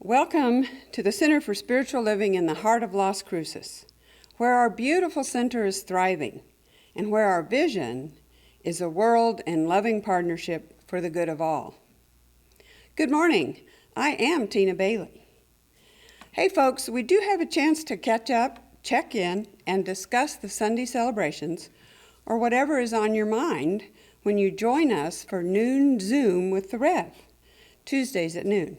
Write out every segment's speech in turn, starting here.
Welcome to the Center for Spiritual Living in the heart of Las Cruces, where our beautiful center is thriving and where our vision is a world in loving partnership for the good of all. Good morning. I am Tina Bailey. Hey folks, we do have a chance to catch up, check in, and discuss the Sunday celebrations or whatever is on your mind when you join us for Noon Zoom with the Rev, Tuesdays at noon.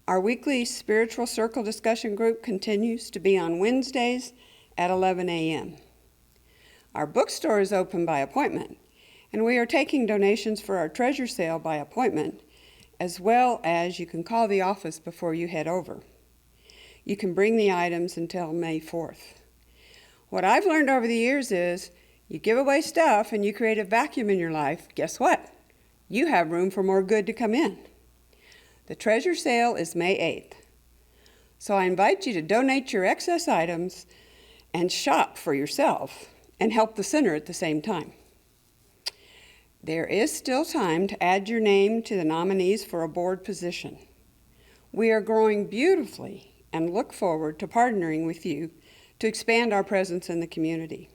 Our weekly spiritual circle discussion group continues to be on Wednesdays at 11 a.m. Our bookstore is open by appointment, and we are taking donations for our treasure sale by appointment, as well as you can call the office before you head over. You can bring the items until May 4th. What I've learned over the years is you give away stuff and you create a vacuum in your life, guess what? You have room for more good to come in. The treasure sale is May 8th. So I invite you to donate your excess items and shop for yourself and help the center at the same time. There is still time to add your name to the nominees for a board position. We are growing beautifully and look forward to partnering with you to expand our presence in the community.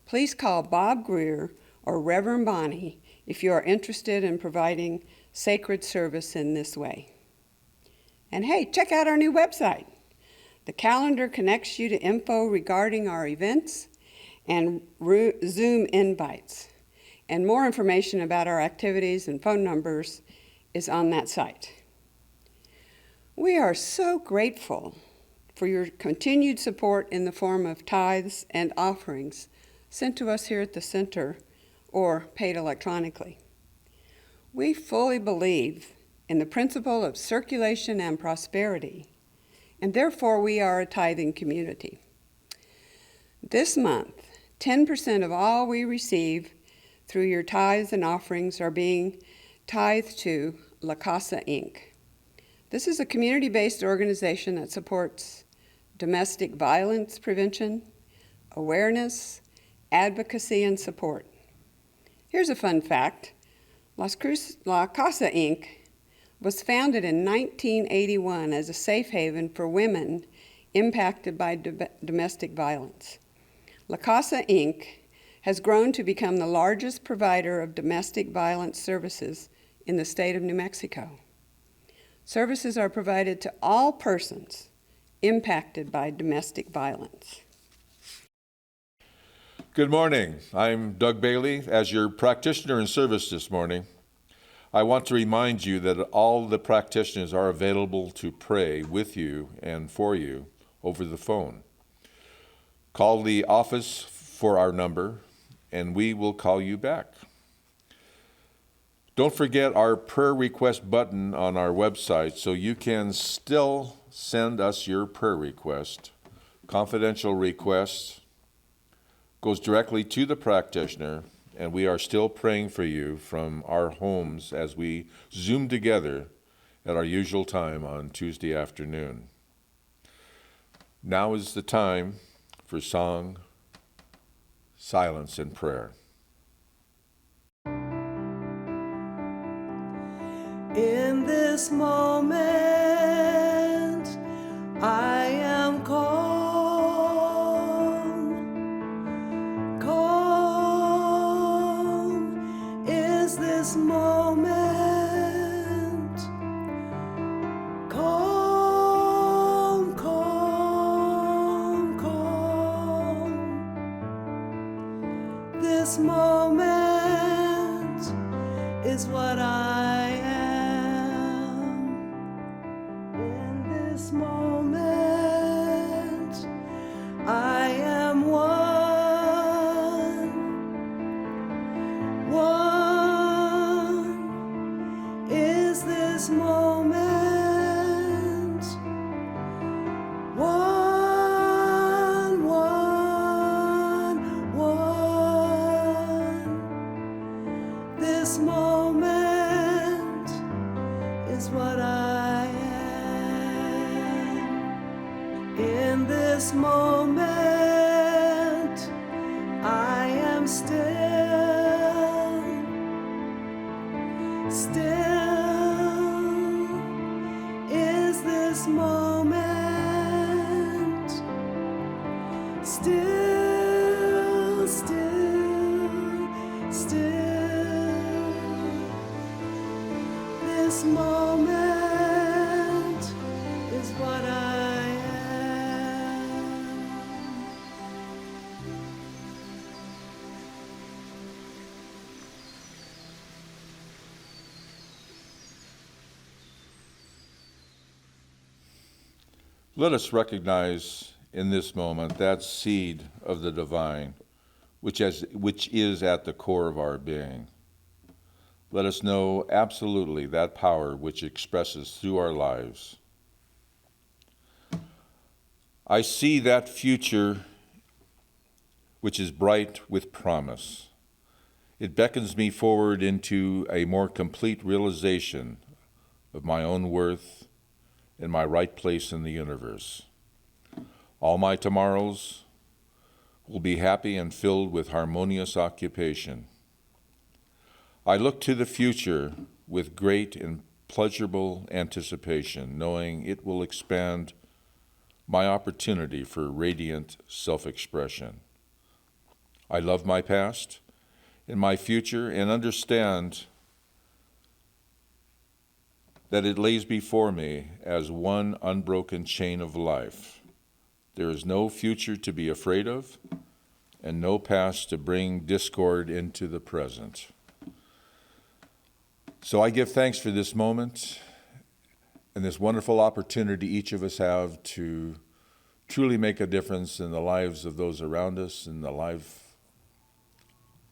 Please call Bob Greer or Reverend Bonnie if you are interested in providing sacred service in this way. And hey, check out our new website. The calendar connects you to info regarding our events and Zoom invites. And more information about our activities and phone numbers is on that site. We are so grateful for your continued support in the form of tithes and offerings sent to us here at the center or paid electronically. We fully believe in the principle of circulation and prosperity, and therefore we are a tithing community. This month, 10% of all we receive through your tithes and offerings are being tithed to La Casa Inc. This is a community-based organization that supports domestic violence prevention, awareness, advocacy, and support. Here's a fun fact. La Casa Inc. was founded in 1981 as a safe haven for women impacted by domestic violence. La Casa Inc. has grown to become the largest provider of domestic violence services in the state of New Mexico. Services are provided to all persons impacted by domestic violence. Good morning. I'm Doug Bailey. As your practitioner in service this morning, I want to remind you that all the practitioners are available to pray with you and for you over the phone. Call the office for our number, and we will call you back. Don't forget our prayer request button on our website so you can still send us your prayer request. Confidential requests goes directly to the practitioner, and we are still praying for you from our homes as we Zoom together at our usual time on Tuesday afternoon. Now is the time for song, silence, and prayer. In this moment, I am calm. Calm is this moment. Calm, calm, calm. This moment is what I am. In this moment, I am one. One is this moment. One, one, one. This moment is what I am. In this moment, I am still. Still this moment. Still, still, still. This moment is what I am. Let us recognize in this moment that seed of the divine, which is at the core of our being. Let us know absolutely that power which expresses through our lives. I see that future which is bright with promise. It beckons me forward into a more complete realization of my own worth and my right place in the universe. All my tomorrows will be happy and filled with harmonious occupation. I look to the future with great and pleasurable anticipation, knowing it will expand my opportunity for radiant self-expression. I love my past and my future and understand that it lays before me as one unbroken chain of life. There is no future to be afraid of and no past to bring discord into the present. So I give thanks for this moment and this wonderful opportunity each of us have to truly make a difference in the lives of those around us and the life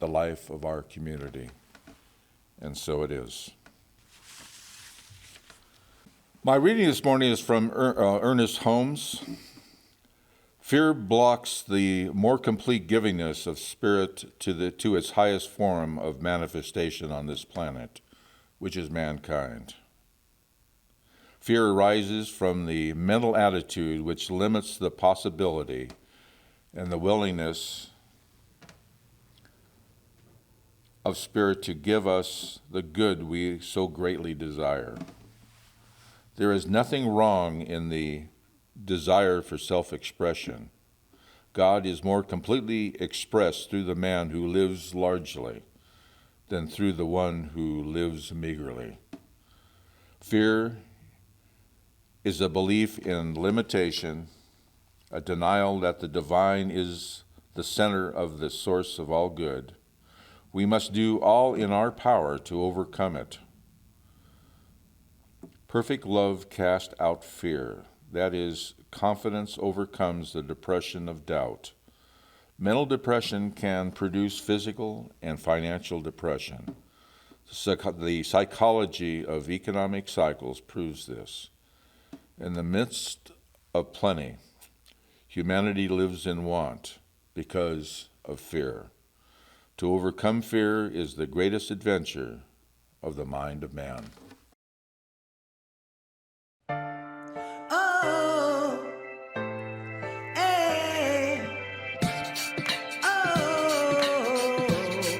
of our community. And so it is. My reading this morning is from Ernest Holmes. Fear blocks the more complete givingness of spirit to its highest form of manifestation on this planet, which is mankind. Fear arises from the mental attitude which limits the possibility and the willingness of spirit to give us the good we so greatly desire. There is nothing wrong in the desire for self-expression. God is more completely expressed through the man who lives largely than through the one who lives meagerly. Fear is a belief in limitation, a denial that the divine is the center of the source of all good. We must do all in our power to overcome it. Perfect love casts out fear. That is, confidence overcomes the depression of doubt. Mental depression can produce physical and financial depression. The psychology of economic cycles proves this. In the midst of plenty, humanity lives in want because of fear. To overcome fear is the greatest adventure of the mind of man. Oh, hey, oh.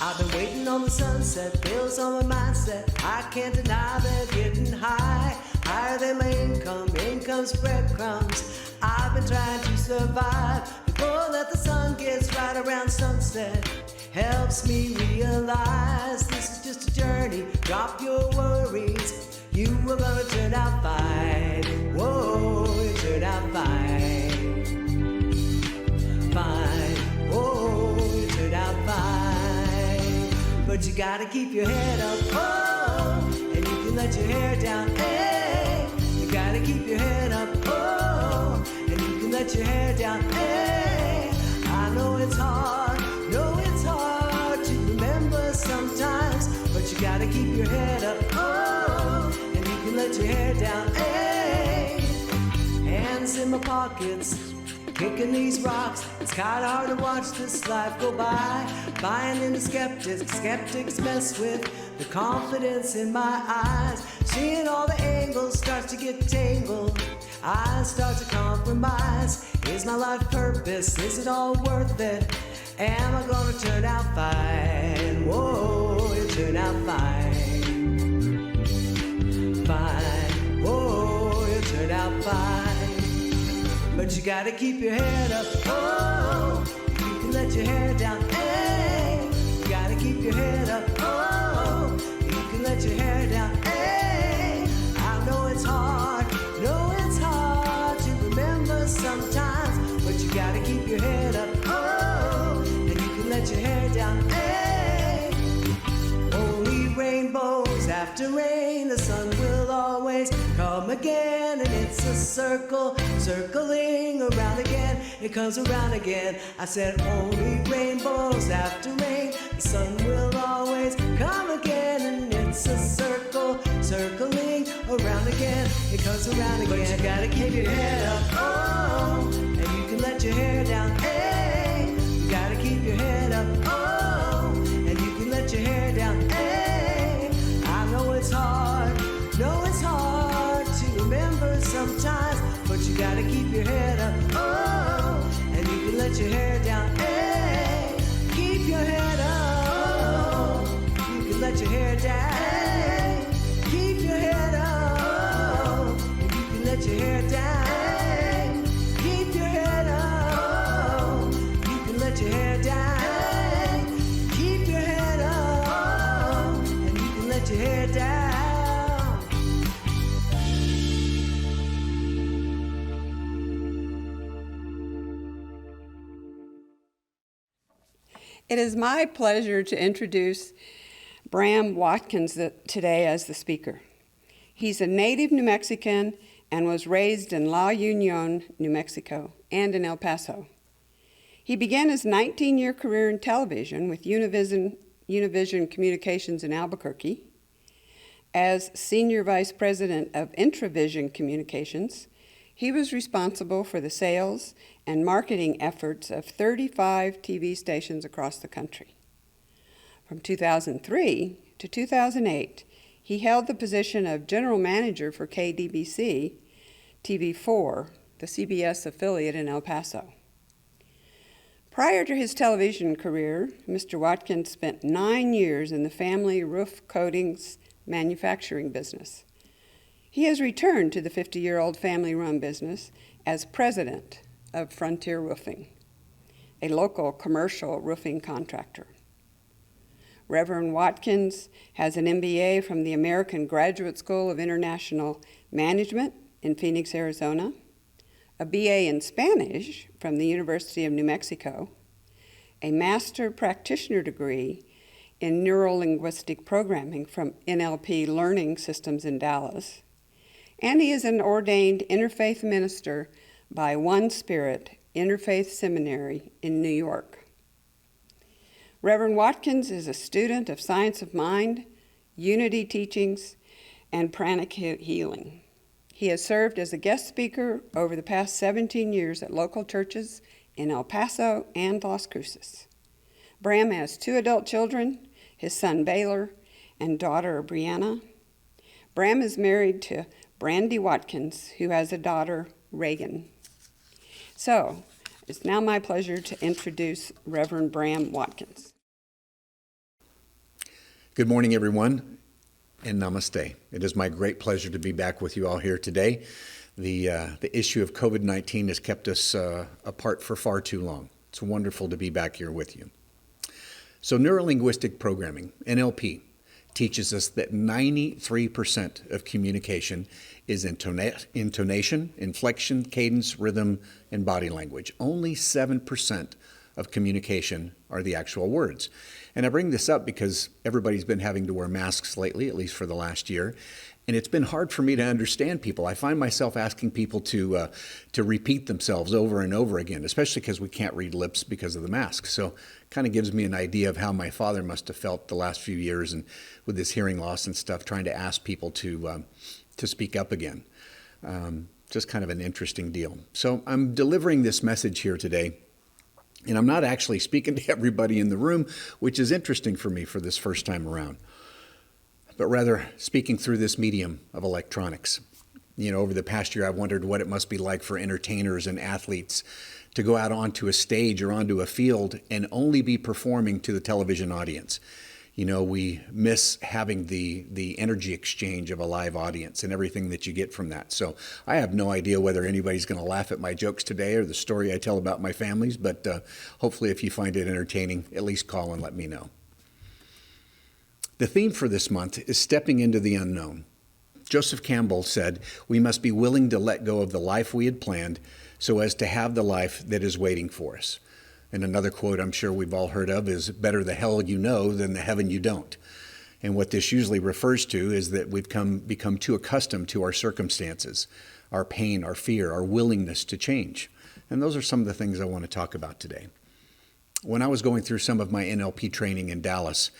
I've been waiting on the sunset, bills on my mindset. I can't deny that getting high, higher than my income's breadcrumbs. I've been trying to survive before that the sun gets right around sunset. Helps me realize this is just a journey. Drop your worries. You are gonna turn out fine. Whoa, you turn out fine. Fine. Whoa, you turn out fine. But you gotta keep your head up. Oh, and you can let your hair down. Hey, you gotta keep your head up. Oh, and you can let your hair down. Hey, I know it's hard. Know it's hard to remember sometimes, but you gotta keep your head up. Oh, and you can let your hair down. Hey, hands in my pockets, kicking these rocks. It's kinda hard to watch this life go by. Buying into skeptics mess with the confidence in my eyes. Seeing all the angles starts to get tangled. I start to compromise. Is my life purpose? Is it all worth it? Am I gonna turn out fine? Whoa, you turn out fine. fine. Oh, you'll turn out fine. But you gotta keep your head up. Oh, you can let your hair down. Hey, you gotta keep your head up. Oh, you can let your hair down. Hey, I know it's hard. Know it's hard to remember sometimes. But you gotta keep your head up. Oh, and you can let your hair down. Hey, only rainbows after rain. The sun will always come again, and it's a circle, circling around again. It comes around again. I said only rainbows after rain. The sun will always come again, and it's a circle, circling around again. It comes around again. But you gotta keep your head up. Oh, and you can let your hair down. Hey, you gotta keep your head up. Oh, and you can let your hair down. Hey, I know it's hard. Know it's hard to remember sometimes, but you gotta keep your head up. Oh, and you can let your hair down. Hey, keep your head up. You can let your hair down. Hey, keep your head up. And you can let your hair down. Keep your head up. You can let your hair down. Keep your head up. And you can let your hair down. It is my pleasure to introduce Bram Watkins today as the speaker. He's a native New Mexican and was raised in La Union, New Mexico, and in El Paso. He began his 19-year career in television with Univision Communications in Albuquerque. As Senior Vice President of Intravision Communications, he was responsible for the sales and marketing efforts of 35 TV stations across the country. From 2003 to 2008, he held the position of General Manager for KDBC TV4, the CBS affiliate in El Paso. Prior to his television career, Mr. Watkins spent 9 years in the family roof coatings manufacturing business. He has returned to the 50-year-old family-run business as president of Frontier Roofing, a local commercial roofing contractor. Reverend Watkins has an MBA from the American Graduate School of International Management in Phoenix, Arizona, a BA in Spanish from the University of New Mexico, a master practitioner degree in neuro-linguistic programming from NLP Learning Systems in Dallas, and he is an ordained interfaith minister by One Spirit Interfaith Seminary in New York. Reverend Watkins is a student of Science of Mind, Unity teachings, and pranic healing. He has served as a guest speaker over the past 17 years at local churches in El Paso and Las Cruces. Bram has 2 adult children, his son Baylor and daughter Brianna. Bram is married to Brandy Watkins, who has a daughter, Reagan. So, it's now my pleasure to introduce Reverend Bram Watkins. Good morning, everyone, and namaste. It is my great pleasure to be back with you all here today. The issue of COVID-19 has kept us apart for far too long. It's wonderful to be back here with you. So neurolinguistic programming, NLP, teaches us that 93% of communication is intonation, inflection, cadence, rhythm, and body language. Only 7% of communication are the actual words. And I bring this up because everybody's been having to wear masks lately, at least for the last year. And it's been hard for me to understand people. I find myself asking people to repeat themselves over and over again, especially because we can't read lips because of the mask. So it kind of gives me an idea of how my father must have felt the last few years, and with his hearing loss and stuff, trying to ask people to speak up again. Just kind of an interesting deal. So I'm delivering this message here today, and I'm not actually speaking to everybody in the room, which is interesting for me for this first time around, but rather speaking through this medium of electronics. You know, over the past year, I've wondered what it must be like for entertainers and athletes to go out onto a stage or onto a field and only be performing to the television audience. We miss having the energy exchange of a live audience and everything that you get from that. So I have no idea whether anybody's going to laugh at my jokes today or the story I tell about my families, but hopefully if you find it entertaining, at least call and let me know. The theme for this month is stepping into the unknown. Joseph Campbell said, "We must be willing to let go of the life we had planned so as to have the life that is waiting for us." And another quote I'm sure we've all heard of is, "Better the hell you know than the heaven you don't." And what this usually refers to is that we've become too accustomed to our circumstances, our pain, our fear, our willingness to change. And those are some of the things I want to talk about today. When I was going through some of my NLP training in Dallas,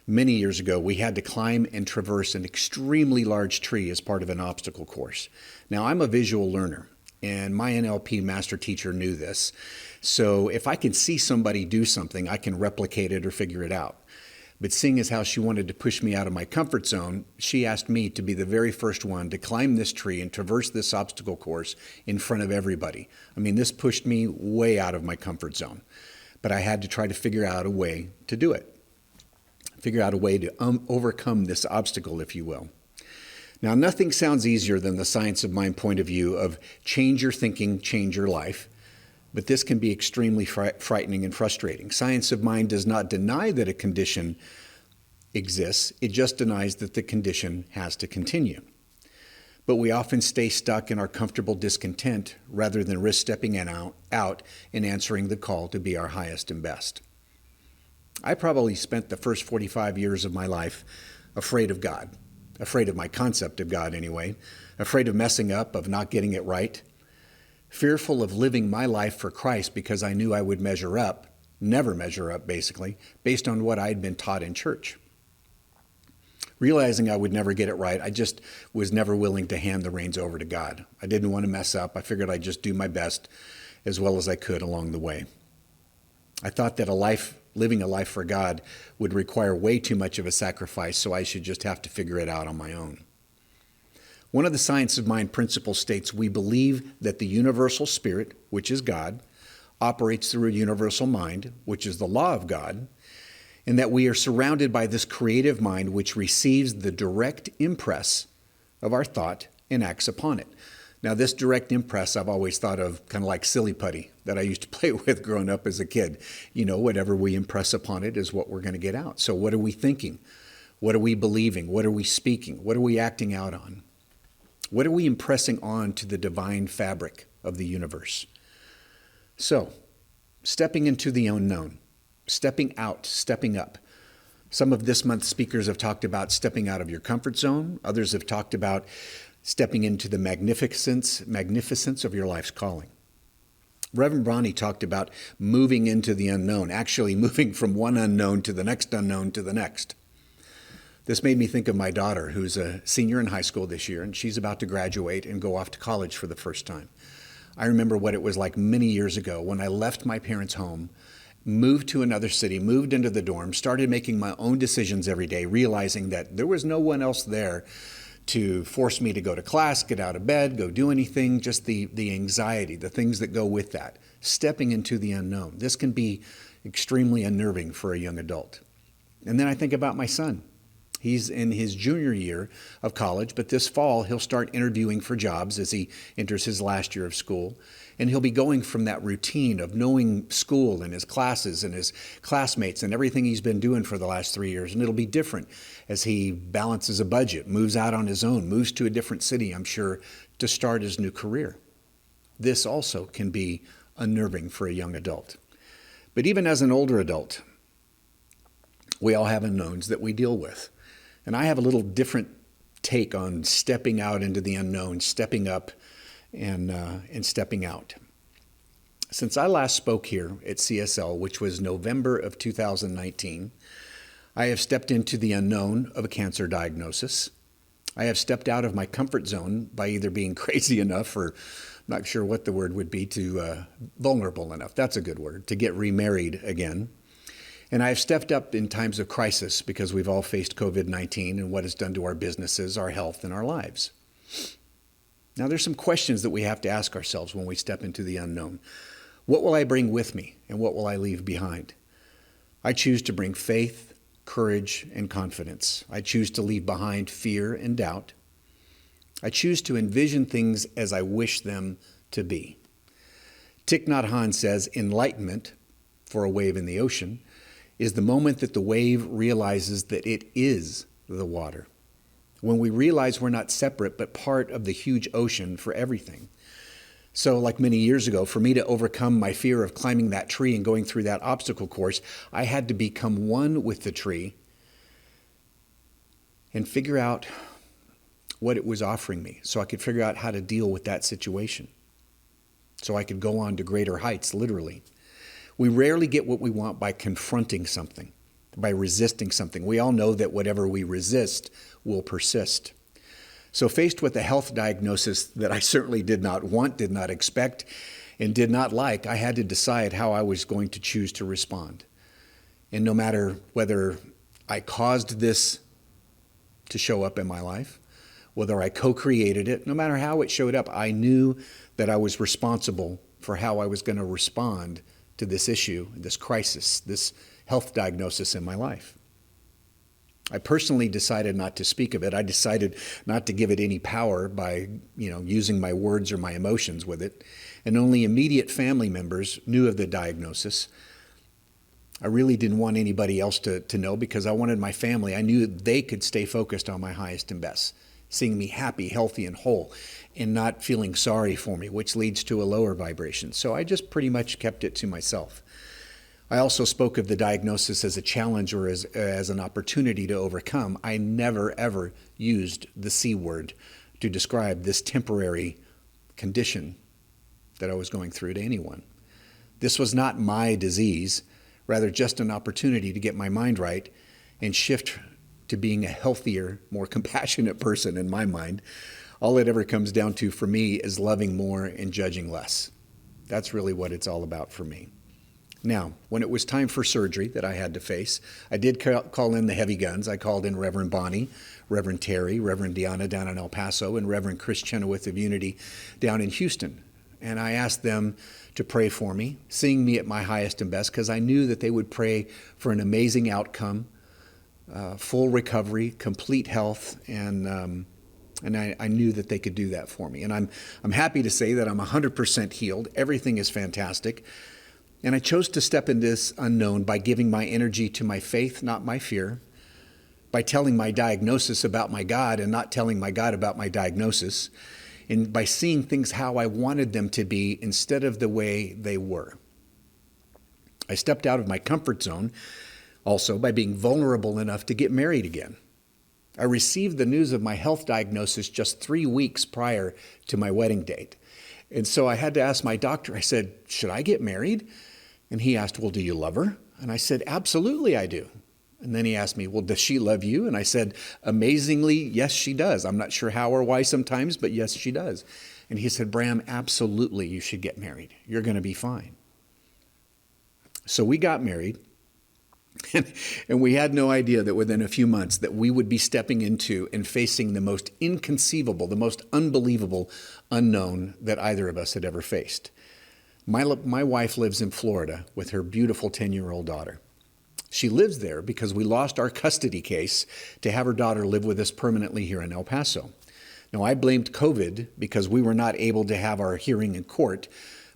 many years ago, we had to climb and traverse an extremely large tree as part of an obstacle course. Now, I'm a visual learner, and my NLP master teacher knew this. So if I can see somebody do something, I can replicate it or figure it out. But seeing as how she wanted to push me out of my comfort zone, she asked me to be the very first one to climb this tree and traverse this obstacle course in front of everybody. I mean, this pushed me way out of my comfort zone. But I had to try to figure out a way to do it. Figure out a way to overcome this obstacle, if you will. Now, nothing sounds easier than the science of mind point of view of change your thinking, change your life. But this can be extremely frightening and frustrating. Science of mind does not deny that a condition exists. It just denies that the condition has to continue. But we often stay stuck in our comfortable discontent rather than risk stepping out and answering the call to be our highest and best. I probably spent the first 45 years of my life afraid of God, afraid of my concept of God anyway, afraid of messing up, of not getting it right, fearful of living my life for Christ because I knew I would measure up, never measure up basically, based on what I had been taught in church. Realizing I would never get it right, I just was never willing to hand the reins over to God. I didn't want to mess up. I figured I'd just do my best as well as I could along the way. I thought that living a life for God would require way too much of a sacrifice, so I should just have to figure it out on my own. One of the science of mind principles states we believe that the universal spirit, which is God, operates through a universal mind, which is the law of God, and that we are surrounded by this creative mind which receives the direct impress of our thought and acts upon it. Now, this direct impress I've always thought of kind of like silly putty that I used to play with growing up as a kid. Whatever we impress upon it is what we're going to get out. So what are we thinking? What are we believing? What are we speaking? What are we acting out on? What are we impressing on to the divine fabric of the universe? So, stepping into the unknown, stepping out, stepping up. Some of this month's speakers have talked about stepping out of your comfort zone. Others have talked about stepping into the magnificence of your life's calling. Reverend Bram talked about moving into the unknown, actually moving from one unknown to the next unknown to the next. This made me think of my daughter, who's a senior in high school this year, and she's about to graduate and go off to college for the first time. I remember what it was like many years ago when I left my parents' home, moved to another city, moved into the dorm, started making my own decisions every day, realizing that there was no one else there to force me to go to class, get out of bed, go do anything, just the anxiety, the things that go with that. Stepping into the unknown. This can be extremely unnerving for a young adult. And then I think about my son. He's in his junior year of college, but this fall he'll start interviewing for jobs as he enters his last year of school. And he'll be going from that routine of knowing school and his classes and his classmates and everything he's been doing for the last 3 years. And it'll be different as he balances a budget, moves out on his own, moves to a different city, I'm sure, to start his new career. This also can be unnerving for a young adult. But even as an older adult, we all have unknowns that we deal with. And I have a little different take on stepping out into the unknown, stepping up and stepping out. Since I last spoke here at CSL, which was November of 2019, I have stepped into the unknown of a cancer diagnosis. I have stepped out of my comfort zone by either being crazy enough or I'm not sure what the word would be to vulnerable enough. That's a good word, to get remarried again. And I have stepped up in times of crisis because we've all faced COVID-19 and what it's done to our businesses, our health, and our lives. Now, there's some questions that we have to ask ourselves when we step into the unknown. What will I bring with me and what will I leave behind? I choose to bring faith, courage, and confidence. I choose to leave behind fear and doubt. I choose to envision things as I wish them to be. Thich Nhat Hanh says, enlightenment, for a wave in the ocean, is the moment that the wave realizes that it is the water. When we realize we're not separate, but part of the huge ocean for everything. So like many years ago, for me to overcome my fear of climbing that tree and going through that obstacle course, I had to become one with the tree and figure out what it was offering me so I could figure out how to deal with that situation. So I could go on to greater heights, literally. We rarely get what we want by confronting something, by resisting something. We all know that whatever we resist will persist. So faced with a health diagnosis that I certainly did not want, did not expect, and did not like, I had to decide how I was going to choose to respond. And no matter whether I caused this to show up in my life, whether I co-created it, no matter how it showed up, I knew that I was responsible for how I was going to respond to this issue, this crisis, this health diagnosis in my life. I personally decided not to speak of it. I decided not to give it any power by, using my words or my emotions with it. And only immediate family members knew of the diagnosis. I really didn't want anybody else to know because I wanted my family. I knew they could stay focused on my highest and best, seeing me happy, healthy, and whole, and not feeling sorry for me, which leads to a lower vibration. So I just pretty much kept it to myself. I also spoke of the diagnosis as a challenge or as an opportunity to overcome. I never, ever used the C word to describe this temporary condition that I was going through to anyone. This was not my disease, rather just an opportunity to get my mind right and shift to being a healthier, more compassionate person in my mind. All it ever comes down to for me is loving more and judging less. That's really what it's all about for me. Now, when it was time for surgery that I had to face, I did call in the heavy guns. I called in Reverend Bonnie, Reverend Terry, Reverend Deanna down in El Paso, and Reverend Chris Chenoweth of Unity down in Houston. And I asked them to pray for me, seeing me at my highest and best, because I knew that they would pray for an amazing outcome, full recovery, complete health, and I knew that they could do that for me. And I'm happy to say that I'm 100% healed. Everything is fantastic. And I chose to step into this unknown by giving my energy to my faith, not my fear, by telling my diagnosis about my God and not telling my God about my diagnosis, and by seeing things how I wanted them to be instead of the way they were. I stepped out of my comfort zone also by being vulnerable enough to get married again. I received the news of my health diagnosis just 3 weeks prior to my wedding date. And so I had to ask my doctor, I said, should I get married? And he asked, well, do you love her? And I said, absolutely I do. And then he asked me, well, does she love you? And I said, amazingly, yes, she does. I'm not sure how or why sometimes, but yes, she does. And he said, Bram, absolutely you should get married. You're going to be fine. So we got married. And we had no idea that within a few months that we would be stepping into and facing the most inconceivable, the most unbelievable unknown that either of us had ever faced. My wife lives in Florida with her beautiful 10-year-old daughter. She lives there because we lost our custody case to have her daughter live with us permanently here in El Paso. Now, I blamed COVID because we were not able to have our hearing in court,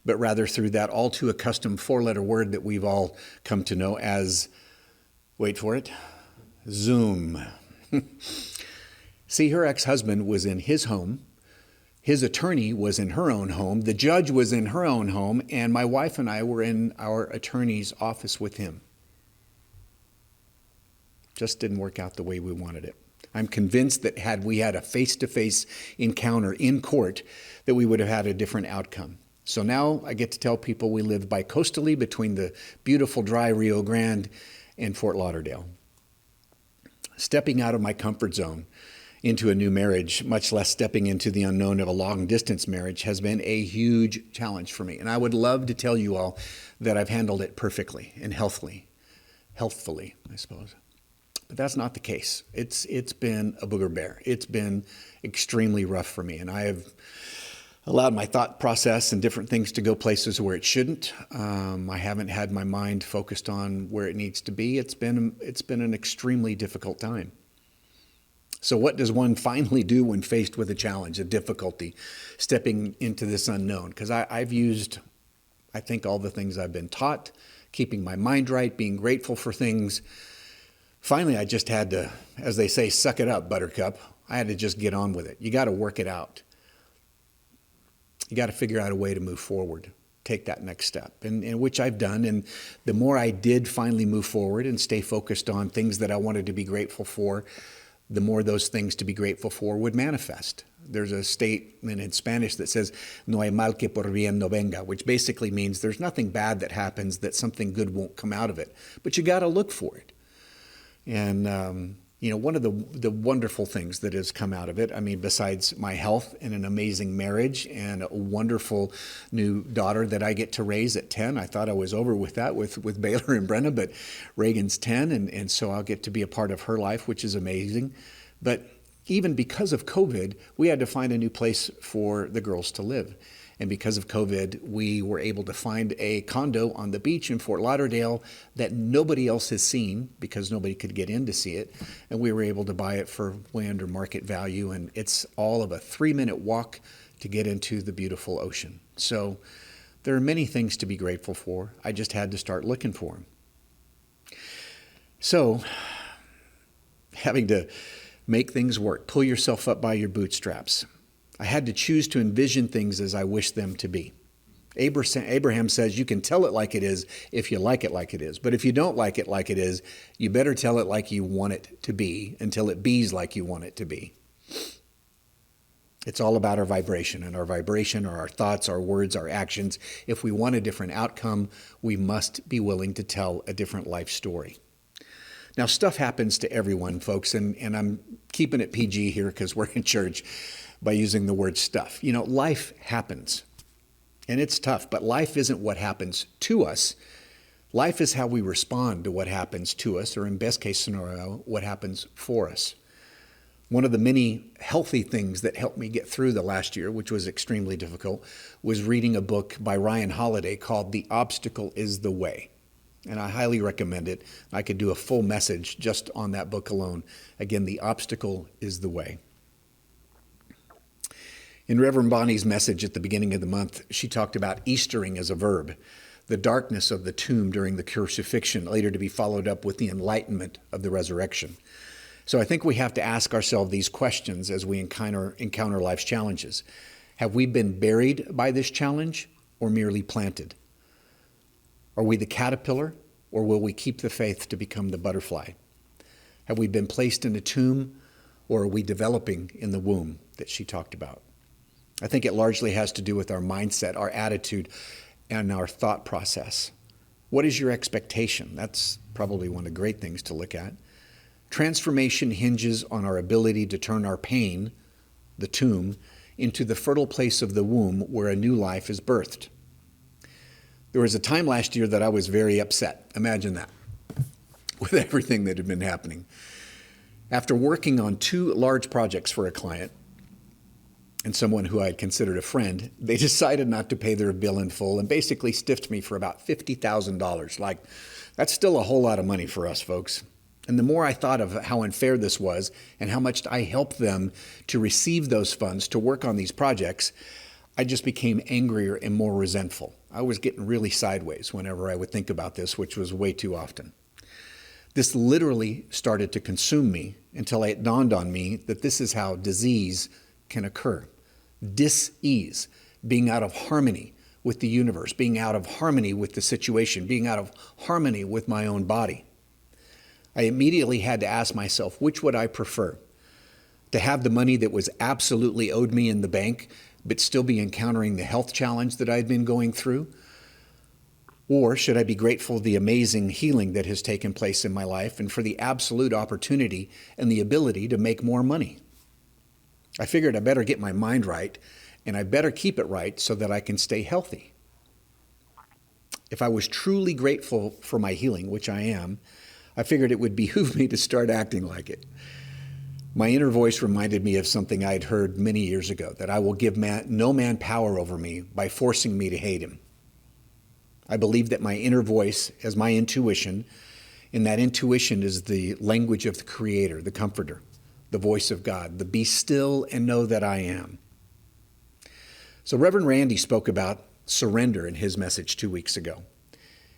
but rather through that all too accustomed 4-letter word that we've all come to know as, wait for it, Zoom. See, her ex-husband was in his home. His attorney was in her own home. The judge was in her own home. And my wife and I were in our attorney's office with him. Just didn't work out the way we wanted it. I'm convinced that had we had a face-to-face encounter in court, that we would have had a different outcome. So now I get to tell people we live bicoastally between the beautiful dry Rio Grande and Fort Lauderdale. Stepping out of my comfort zone into a new marriage, much less stepping into the unknown of a long-distance marriage, has been a huge challenge for me. And I would love to tell you all that I've handled it perfectly and healthfully, I suppose. But that's not the case. It's been a booger bear. It's been extremely rough for me. And allowed my thought process and different things to go places where it shouldn't. I haven't had my mind focused on where it needs to be. It's been an extremely difficult time. So what does one finally do when faced with a challenge, a difficulty, stepping into this unknown? Because I've used, I think, all the things I've been taught, keeping my mind right, being grateful for things. Finally, I just had to, as they say, suck it up, buttercup. I had to just get on with it. You got to work it out. You got to figure out a way to move forward, take that next step, and which I've done. And the more I did finally move forward and stay focused on things that I wanted to be grateful for, the more those things to be grateful for would manifest. There's a statement in Spanish that says, no hay mal que por bien no venga, which basically means there's nothing bad that happens that something good won't come out of it. But you got to look for it. And, one of the wonderful things that has come out of it, I mean, besides my health and an amazing marriage and a wonderful new daughter that I get to raise at 10. I thought I was over with that with Baylor and Brenna, but Reagan's 10, and so I'll get to be a part of her life, which is amazing. But even because of COVID, we had to find a new place for the girls to live. And because of COVID, we were able to find a condo on the beach in Fort Lauderdale that nobody else has seen because nobody could get in to see it. And we were able to buy it for way under market value. And it's all of a 3-minute walk to get into the beautiful ocean. So there are many things to be grateful for. I just had to start looking for them. So having to make things work, pull yourself up by your bootstraps. I had to choose to envision things as I wish them to be. Abraham says you can tell it like it is if you like it like it is. But if you don't like it like it is, you better tell it like you want it to be until it be's like you want it to be. It's all about our vibration, and our vibration are our thoughts, our words, our actions. If we want a different outcome, we must be willing to tell a different life story. Now, stuff happens to everyone, folks, and I'm keeping it PG here because we're in church by using the word stuff. Life happens, and it's tough, but life isn't what happens to us. Life is how we respond to what happens to us, or in best case scenario, what happens for us. One of the many healthy things that helped me get through the last year, which was extremely difficult, was reading a book by Ryan Holiday called The Obstacle is the Way. And I highly recommend it. I could do a full message just on that book alone. Again, The Obstacle is the Way. In Reverend Bonnie's message at the beginning of the month, she talked about Eastering as a verb, the darkness of the tomb during the crucifixion, later to be followed up with the enlightenment of the resurrection. So I think we have to ask ourselves these questions as we encounter life's challenges. Have we been buried by this challenge or merely planted? Are we the caterpillar, or will we keep the faith to become the butterfly? Have we been placed in a tomb, or are we developing in the womb that she talked about? I think it largely has to do with our mindset, our attitude, and our thought process. What is your expectation? That's probably one of the great things to look at. Transformation hinges on our ability to turn our pain, the tomb, into the fertile place of the womb where a new life is birthed. There was a time last year that I was very upset. Imagine that, with everything that had been happening. After working on 2 large projects for a client, and someone who I had considered a friend, they decided not to pay their bill in full and basically stiffed me for about $50,000. Like, that's still a whole lot of money for us, folks. And the more I thought of how unfair this was and how much I helped them to receive those funds to work on these projects, I just became angrier and more resentful. I was getting really sideways whenever I would think about this, which was way too often. This literally started to consume me until it dawned on me that this is how disease can occur. Dis-ease, being out of harmony with the universe, being out of harmony with the situation, being out of harmony with my own body. I immediately had to ask myself, which would I prefer? To have the money that was absolutely owed me in the bank, but still be encountering the health challenge that I'd been going through? Or should I be grateful for the amazing healing that has taken place in my life and for the absolute opportunity and the ability to make more money? I figured I better get my mind right, and I better keep it right so that I can stay healthy. If I was truly grateful for my healing, which I am, I figured it would behoove me to start acting like it. My inner voice reminded me of something I'd heard many years ago, that I will give no man power over me by forcing me to hate him. I believe that my inner voice is my intuition, and that intuition is the language of the Creator, the Comforter, the voice of God, the be still and know that I am. So Reverend Randy spoke about surrender in his message 2 weeks ago.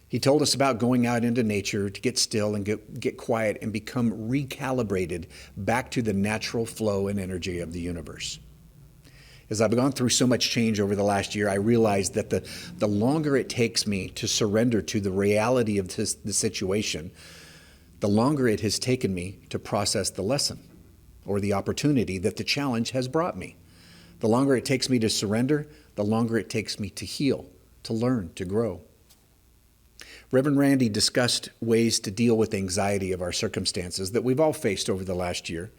He told us about going out into nature to get still and get quiet and become recalibrated back to the natural flow and energy of the universe. As I've gone through so much change over the last year, I realized that the longer it takes me to surrender to the reality of the situation, the longer it has taken me to process the lesson or the opportunity that the challenge has brought me. The longer it takes me to surrender, the longer it takes me to heal, to learn, to grow. Reverend Randy discussed ways to deal with anxiety of our circumstances that we've all faced over the last year,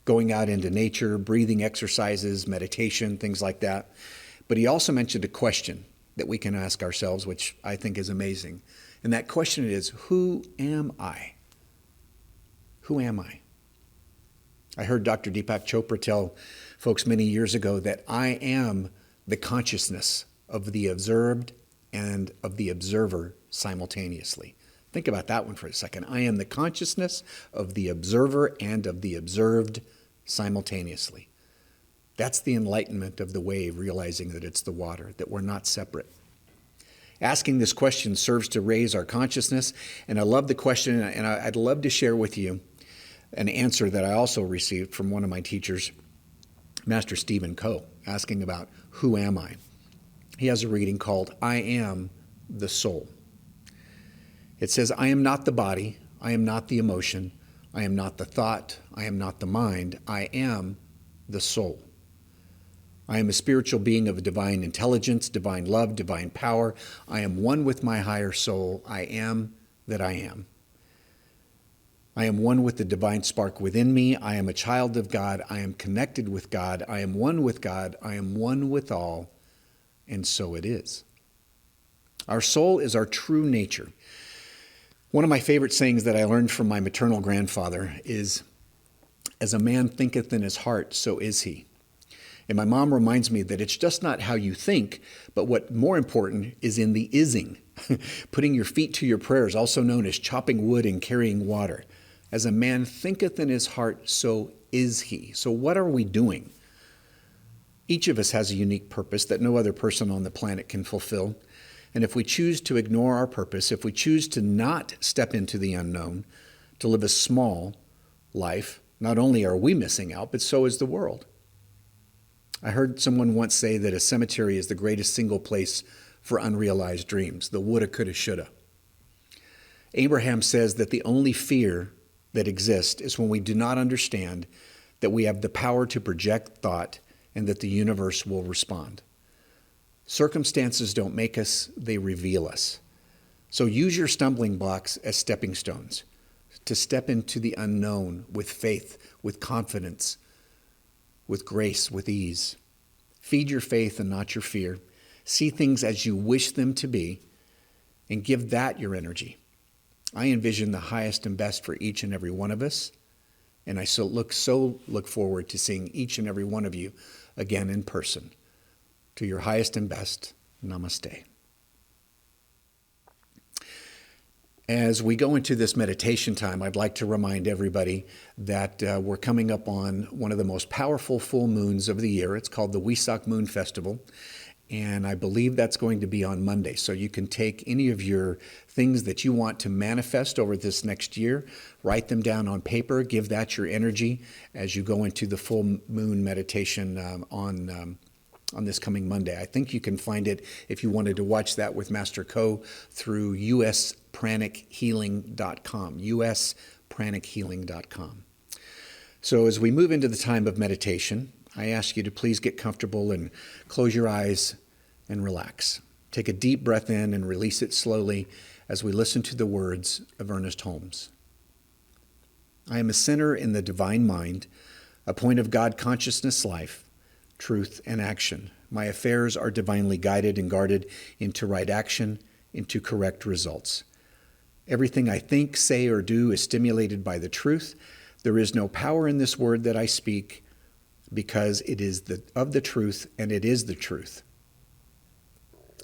going out into nature, breathing exercises, meditation, things like that. But he also mentioned a question that we can ask ourselves, which I think is amazing. And that question is, who am I? Who am I? I heard Dr. Deepak Chopra tell folks many years ago that I am the consciousness of the observed and of the observer simultaneously. Think about that one for a second. I am the consciousness of the observer and of the observed simultaneously. That's the enlightenment of the wave, realizing that it's the water, that we're not separate. Asking this question serves to raise our consciousness, and I love the question, and I'd love to share with you an answer that I also received from one of my teachers, Master Stephen Coe, asking about who am I? He has a reading called I Am the Soul. It says, I am not the body, I am not the emotion, I am not the thought, I am not the mind, I am the soul. I am a spiritual being of divine intelligence, divine love, divine power. I am one with my higher soul. I am that I am. I am one with the divine spark within me. I am a child of God. I am connected with God. I am one with God. I am one with all. And so it is. Our soul is our true nature. One of my favorite sayings that I learned from my maternal grandfather is, as a man thinketh in his heart, so is he. And my mom reminds me that it's just not how you think, but what more important is in the ising, putting your feet to your prayers, also known as chopping wood and carrying water. As a man thinketh in his heart, so is he. So what are we doing? Each of us has a unique purpose that no other person on the planet can fulfill. And if we choose to ignore our purpose, if we choose to not step into the unknown, to live a small life, not only are we missing out, but so is the world. I heard someone once say that a cemetery is the greatest single place for unrealized dreams, the woulda, coulda, shoulda. Abraham says that the only fear that exists is when we do not understand that we have the power to project thought and that the universe will respond. Circumstances don't make us, they reveal us. So use your stumbling blocks as stepping stones to step into the unknown with faith, with confidence, with grace, with ease. Feed your faith and not your fear. See things as you wish them to be and give that your energy. I envision the highest and best for each and every one of us, and I look forward to seeing each and every one of you again in person. To your highest and best, namaste. As we go into this meditation time, I'd like to remind everybody that we're coming up on one of the most powerful full moons of the year. It's called the Wesak Moon Festival, and I believe that's going to be on Monday. So you can take any of your things that you want to manifest over this next year, write them down on paper, give that your energy as you go into the full moon meditation on this coming Monday. I think you can find it, if you wanted to watch that with Master Coe, through uspranichealing.com, uspranichealing.com. So as we move into the time of meditation, I ask you to please get comfortable and close your eyes and relax. Take a deep breath in and release it slowly as we listen to the words of Ernest Holmes. I am a sinner in the divine mind, a point of God consciousness life, truth, and action. My affairs are divinely guided and guarded into right action, into correct results. Everything I think, say, or do is stimulated by the truth. There is no power in this word that I speak, because it is of the truth, and it is the truth.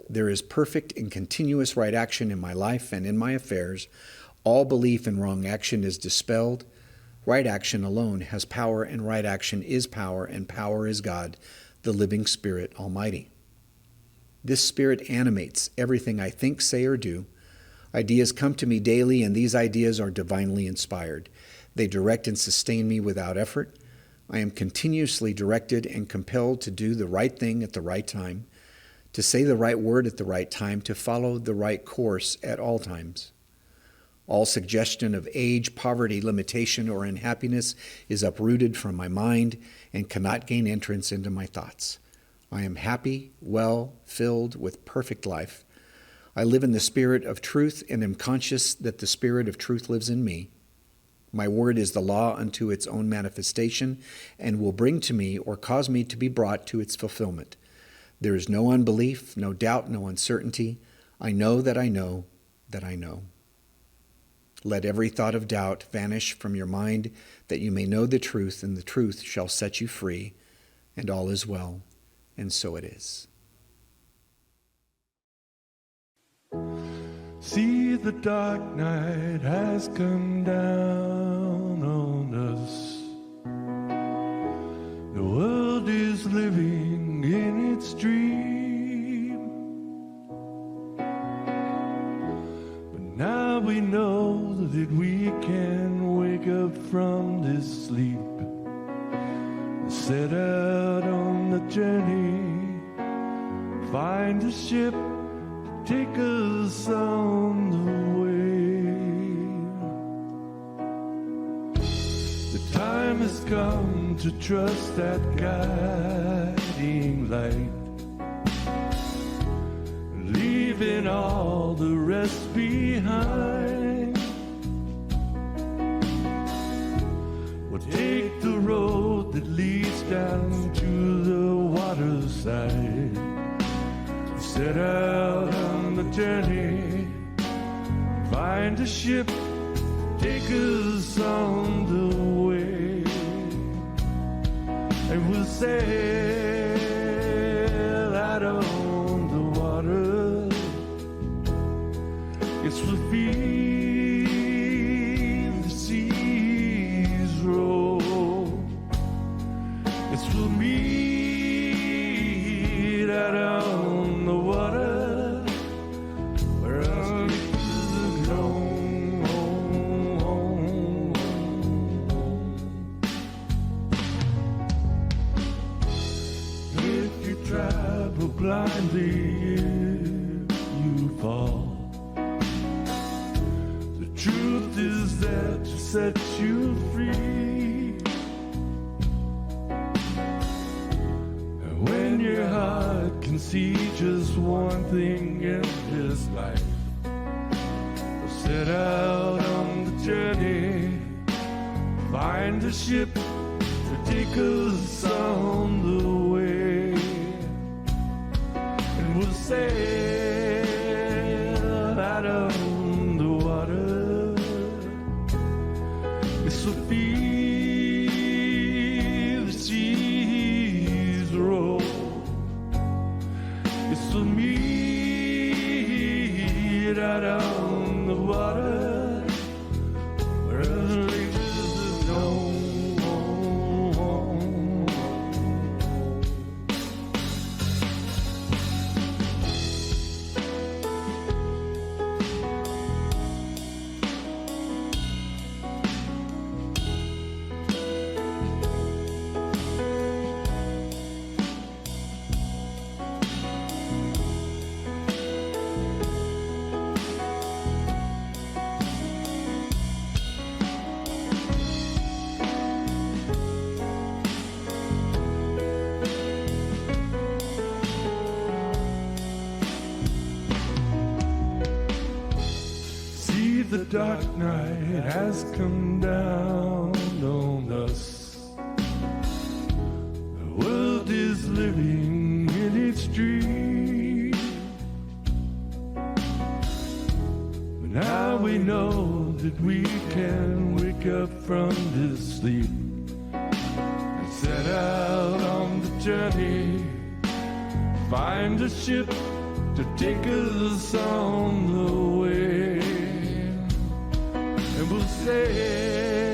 There is perfect and continuous right action in my life and in my affairs. All belief in wrong action is dispelled. Right action alone has power, and right action is power, and power is God, the living Spirit Almighty. This Spirit animates everything I think, say, or do. Ideas come to me daily, and these ideas are divinely inspired. They direct and sustain me without effort. I am continuously directed and compelled to do the right thing at the right time, to say the right word at the right time, to follow the right course at all times. All suggestion of age, poverty, limitation, or unhappiness is uprooted from my mind and cannot gain entrance into my thoughts. I am happy, well, filled with perfect life. I live in the spirit of truth and am conscious that the spirit of truth lives in me. My word is the law unto its own manifestation, and will bring to me or cause me to be brought to its fulfillment. There is no unbelief, no doubt, no uncertainty. I know that I know that I know. Let every thought of doubt vanish from your mind, that you may know the truth, and the truth shall set you free, and all is well, and so it is. See, the dark night has come down on us. The world is living in its dream, but now we know that we can wake up from this sleep and set out on the journey, find a ship, take us on the way. The time has come to trust that guiding light, leaving all the rest behind. We'll take the road that leads down to the waterside, set out on the journey, find a ship, take us on the way, and we'll sail out on the water. Yes, we'll feel the seas roll. Yes, we'll meet out on the water, where our leaves are gone. If you travel blindly, you fall. The truth is there to set you free. And when your heart can see just one thing in this life, we'll set out on the journey, find a ship to take us on the way, and we'll sail out on the water. This will feel the seas roll. This will meet out on the water, where the ages have gone. The dark night has come down on us. The world is living in its dream, but now we know that that we can wake up from this sleep and set out on the journey, find a ship to take us on the way, and we'll say